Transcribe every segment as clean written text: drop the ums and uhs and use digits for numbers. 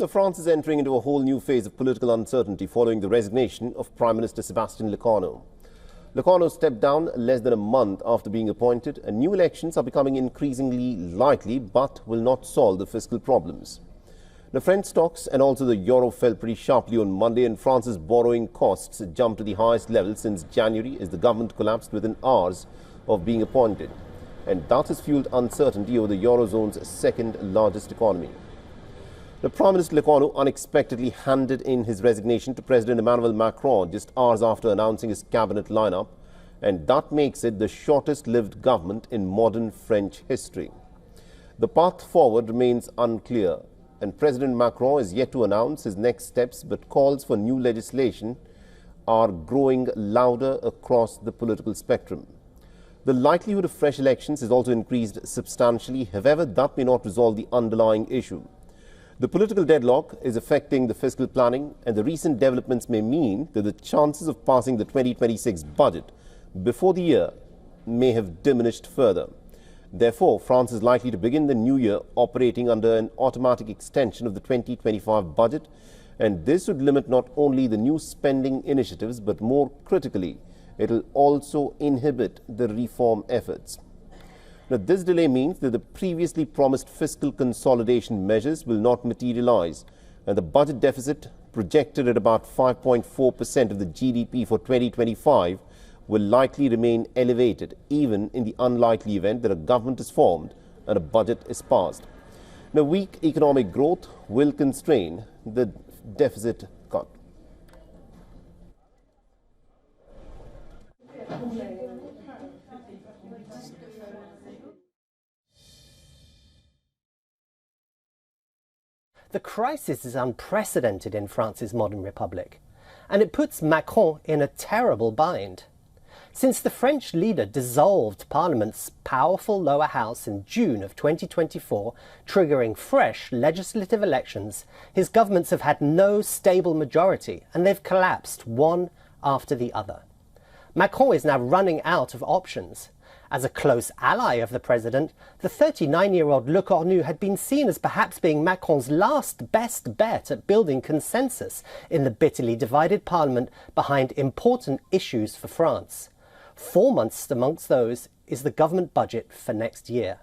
France is entering into a whole new phase of political uncertainty following the resignation of Prime Minister Sébastien Lecornu. Lecornu stepped down less than a month after being appointed, and new elections are becoming increasingly likely but will not solve the fiscal problems. The French stocks and also the euro fell pretty sharply on Monday, and France's borrowing costs jumped to the highest level since January as the government collapsed within hours of being appointed. And that has fueled uncertainty over the Eurozone's second largest economy. The Prime Minister Lecornu unexpectedly handed in his resignation to President Emmanuel Macron just hours after announcing his cabinet lineup, and that makes it the shortest-lived government in modern French history. The path forward remains unclear, and President Macron is yet to announce his next steps, but calls for new legislation are growing louder across the political spectrum. The likelihood of fresh elections has also increased substantially. However, that may not resolve the underlying issue. The political deadlock is affecting the fiscal planning, and the recent developments may mean that the chances of passing the 2026 budget before the year may have diminished further. Therefore, France is likely to begin the new year operating under an automatic extension of the 2025 budget, and this would limit not only the new spending initiatives, but more critically, it will also inhibit the reform efforts. Now, this delay means that the previously promised fiscal consolidation measures will not materialize, and the budget deficit, projected at about 5.4% of the GDP for 2025, will likely remain elevated, even in the unlikely event that a government is formed and a budget is passed. Now, weak economic growth will constrain the deficit cut. The crisis is unprecedented in France's modern republic, and it puts Macron in a terrible bind. Since the French leader dissolved Parliament's powerful lower house in June of 2024, triggering fresh legislative elections, his governments have had no stable majority, and they've collapsed one after the other. Macron is now running out of options. As a close ally of the president, the 39-year-old Lecornu had been seen as perhaps being Macron's last best bet at building consensus in the bitterly divided parliament behind important issues for France. Foremost amongst those is the government budget for next year.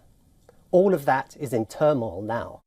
All of that is in turmoil now.